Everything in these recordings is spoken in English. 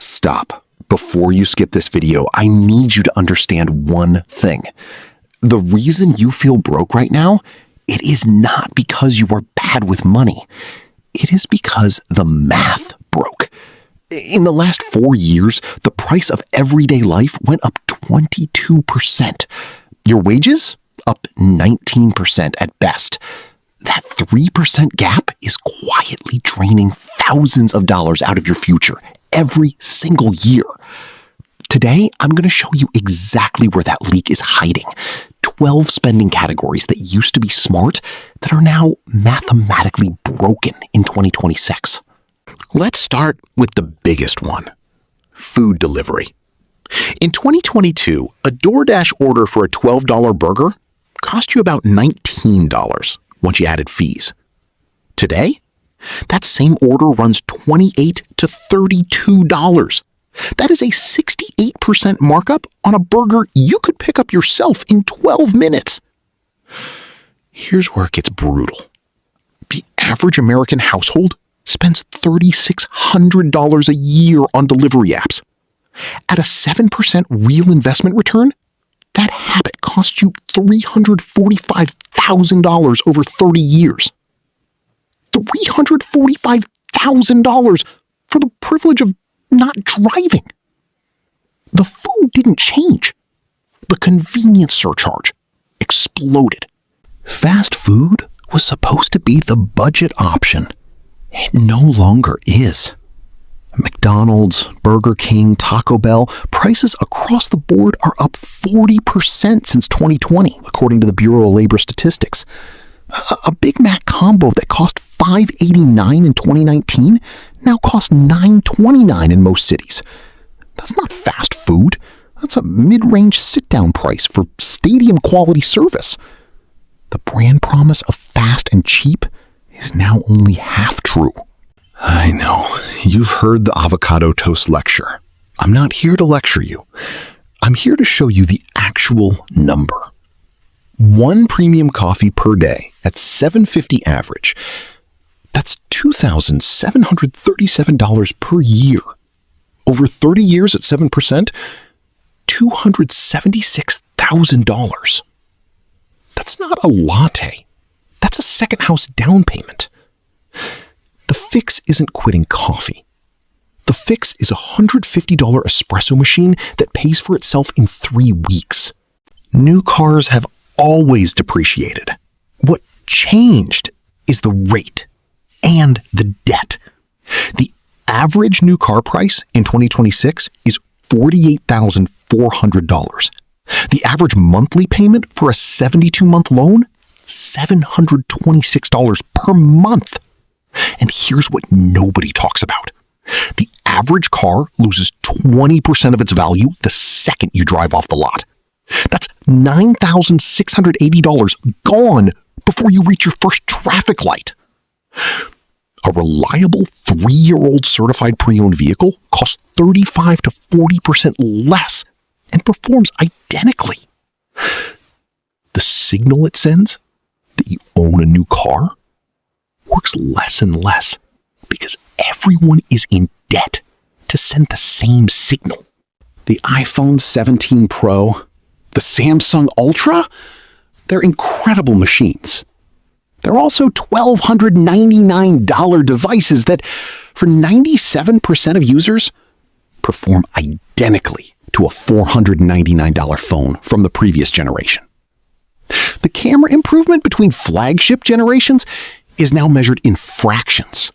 Stop. Before you skip this video, I need you to understand one thing. The reason you feel broke right now, it is not because you are bad with money. It is because the math broke. In the last 4 years, the price of everyday life went up 22%. Your wages? Up 19% at best. That 3% gap is quietly draining thousands of dollars out of your future every single year. Today, I'm going to show you exactly where that leak is hiding. 12 spending categories that used to be smart that are now mathematically broken in 2026. Let's start with the biggest one, food delivery. In 2022, a DoorDash order for a $12 burger cost you about $19 once you added fees. Today, that same order runs $28 to $32. That is a 68% markup on a burger you could pick up yourself in 12 minutes. Here's where it gets brutal. The average American household spends $3,600 a year on delivery apps. At a 7% real investment return, that habit costs you $345,000 over 30 years. $345,000 for the privilege of not driving. The food didn't change. The convenience surcharge exploded. Fast food was supposed to be the budget option. It no longer is. McDonald's, Burger King, Taco Bell, prices across the board are up 40% since 2020, according to the Bureau of Labor Statistics. A Big Mac combo that cost $5.89 in 2019 now costs $9.29 in most cities. That's not fast food. That's a mid-range sit-down price for stadium-quality service. The brand promise of fast and cheap is now only half true. I know. You've heard the avocado toast lecture. I'm not here to lecture you. I'm here to show you the actual number. One premium coffee per day at $7.50 average. That's $2,737 per year. Over 30 years at 7%, $276,000. That's not a latte. That's a second house down payment. The fix isn't quitting coffee. The fix is a $150 espresso machine that pays for itself in 3 weeks. New cars have always depreciated. What changed is the rate and the debt. The average new car price in 2026 is $48,400. The average monthly payment for a 72-month loan, $726 per month. And here's what nobody talks about. The average car loses 20% of its value the second you drive off the lot. That's $9,680 gone before you reach your first traffic light. A reliable 3-year-old certified pre-owned vehicle costs 35 to 40% less and performs identically. The signal it sends that you own a new car works less and less because everyone is in debt to send the same signal. The iPhone 17 Pro, the Samsung Ultra, they're incredible machines. They're also $1,299 devices that, for 97% of users, perform identically to a $499 phone from the previous generation. The camera improvement between flagship generations is now measured in fractions.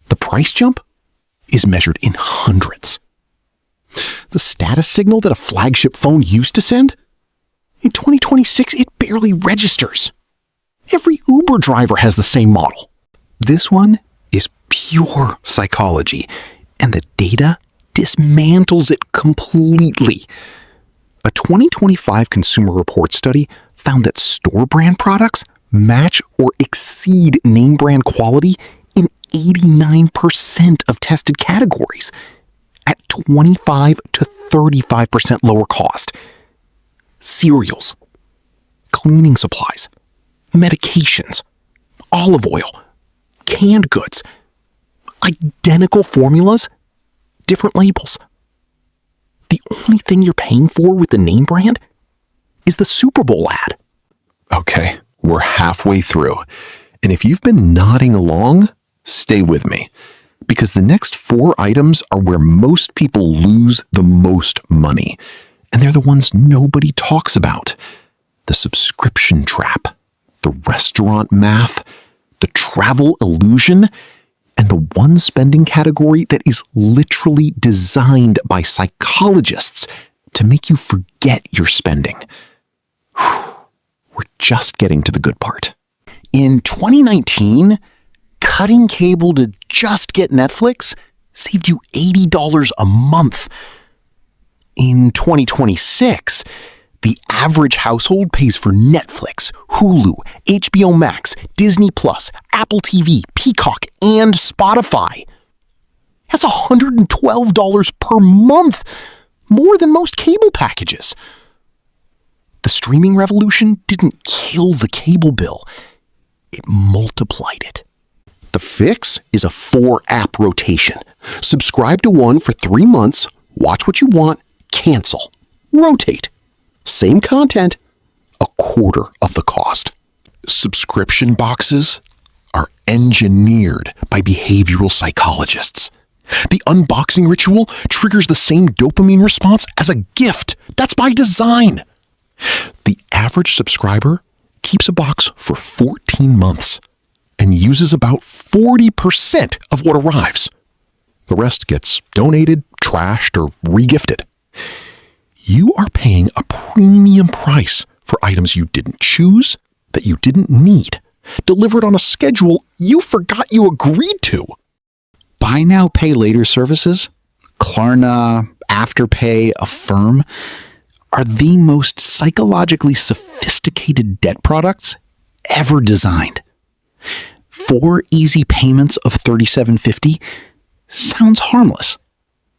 The price jump is measured in hundreds. The status signal that a flagship phone used to send? In 2026, it barely registers. Every Uber driver has the same model. This one is pure psychology, and the data dismantles it completely. A 2025 Consumer Reports study found that store brand products match or exceed name brand quality in 89% of tested categories at 25 to 35% lower cost. Cereals, cleaning supplies, medications, olive oil, canned goods, identical formulas, different labels. The only thing you're paying for with the name brand is the Super Bowl ad. Okay, we're halfway through. And if you've been nodding along, stay with me. Because the next 4 items are where most people lose the most money. And they're the ones nobody talks about. The subscription trap, the restaurant math, the travel illusion, and the one spending category that is literally designed by psychologists to make you forget you're spending. We're just getting to the good part. In 2019, cutting cable to just get Netflix saved you $80 a month. In 2026, the average household pays for Netflix, Hulu, HBO Max, Disney Plus, Apple TV, Peacock, and Spotify. That's $112 per month, more than most cable packages. The streaming revolution didn't kill the cable bill. It multiplied it. The fix is a 4-app rotation. Subscribe to one for 3 months, watch what you want, cancel, rotate. Same content, a quarter of the cost. Subscription boxes are engineered by behavioral psychologists. The unboxing ritual triggers the same dopamine response as a gift. That's by design. The average subscriber keeps a box for 14 months and uses about 40% of what arrives. The rest gets donated, trashed, or regifted. You are paying a premium price for items you didn't choose, that you didn't need, delivered on a schedule you forgot you agreed to. Buy now, pay later services, Klarna, Afterpay, Affirm, are the most psychologically sophisticated debt products ever designed. 4 easy payments of $37.50 sounds harmless.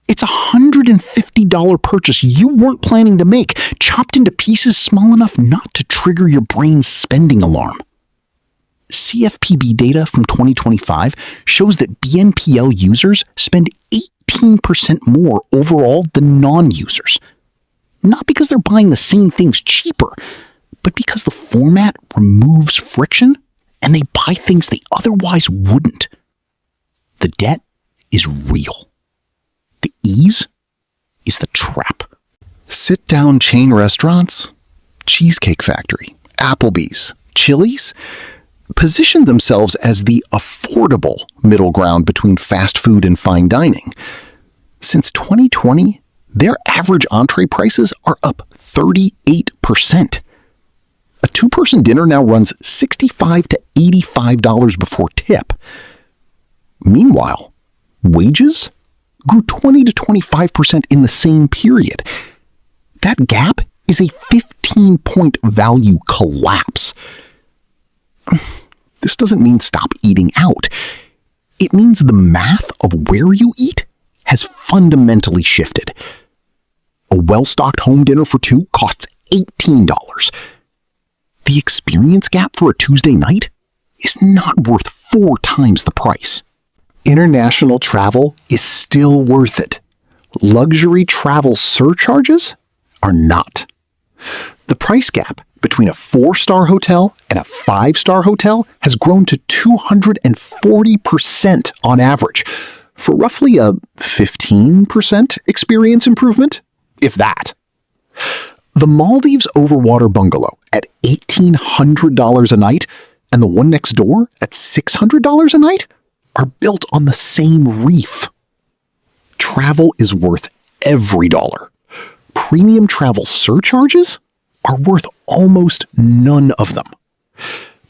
It's a $150 purchase you weren't planning to make, chopped into pieces small enough not to trigger your brain's spending alarm. CFPB data from 2025 shows that BNPL users spend 18% more overall than non-users. Not because they're buying the same things cheaper, but because the format removes friction and they buy things they otherwise wouldn't. The debt is real. The ease is the trap. Sit-down chain restaurants, Cheesecake Factory, Applebee's, Chili's, position themselves as the affordable middle ground between fast food and fine dining. Since 2020, their average entree prices are up 38%. A 2-person dinner now runs $65 to $85 before tip. Meanwhile, wages grew 20 to 25% in the same period. That gap is a 15-point value collapse. This doesn't mean stop eating out. It means the math of where you eat has fundamentally shifted. A well-stocked home dinner for 2 costs $18. The experience gap for a Tuesday night is not worth 4 times the price. International travel is still worth it. Luxury travel surcharges are not. The price gap between a 4-star hotel and a 5-star hotel has grown to 240% on average, for roughly a 15% experience improvement, if that. The Maldives Overwater Bungalow at $1,800 a night and the one next door at $600 a night are built on the same reef. Travel is worth every dollar. Premium travel surcharges are worth almost none of them.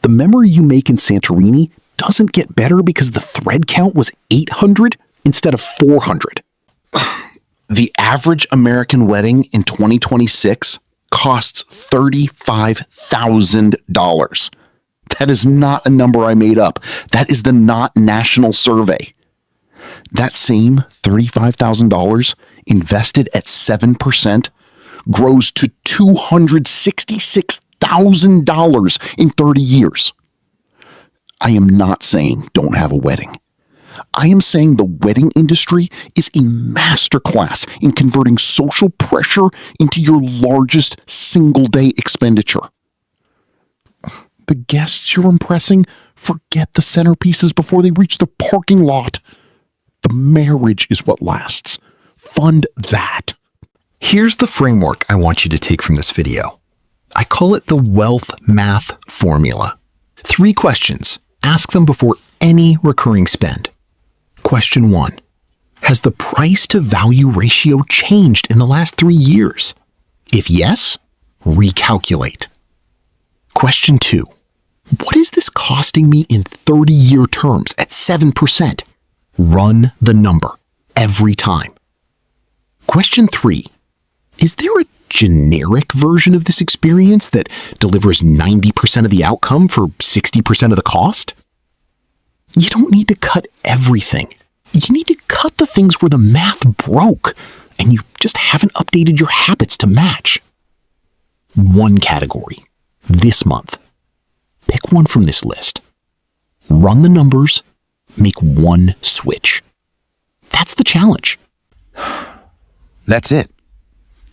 The memory you make in Santorini doesn't get better because the thread count was 800 instead of 400. The average American wedding in 2026 costs $35,000. That is not a number I made up. That is the Not National Survey. That same $35,000 invested at 7% grows to $266,000 in 30 years. I am not saying don't have a wedding. I am saying the wedding industry is a masterclass in converting social pressure into your largest single-day expenditure. The guests you're impressing, forget the centerpieces before they reach the parking lot. The marriage is what lasts. Fund that. Here's the framework I want you to take from this video. I call it the wealth math formula. 3 questions. Ask them before any recurring spend. Question 1. Has the price to value ratio changed in the last 3 years? If yes, recalculate. Question 2. What is this costing me in 30-year terms at 7%? Run the number every time. Question 3. Is there a generic version of this experience that delivers 90% of the outcome for 60% of the cost? You don't need to cut everything. You need to cut the things where the math broke and you just haven't updated your habits to match. 1 category. This month. Pick one from this list. Run the numbers. Make 1 switch. That's the challenge. That's it.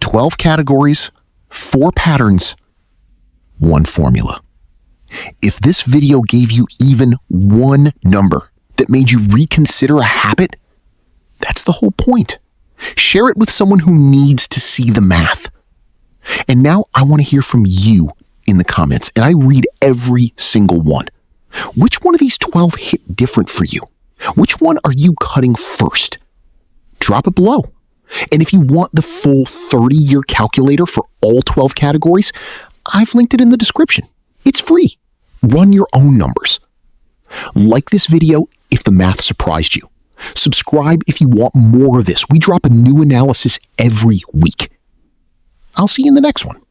12 categories, 4 patterns, 1 formula. If this video gave you even 1 number that made you reconsider a habit, that's the whole point. Share it with someone who needs to see the math. And now I want to hear from you in the comments, and I read every single one. Which one of these 12 hit different for you? Which one are you cutting first? Drop it below. And if you want the full 30-year calculator for all 12 categories, I've linked it in the description. It's free. Run your own numbers. Like this video if the math surprised you. Subscribe if you want more of this. We drop a new analysis every week. I'll see you in the next one.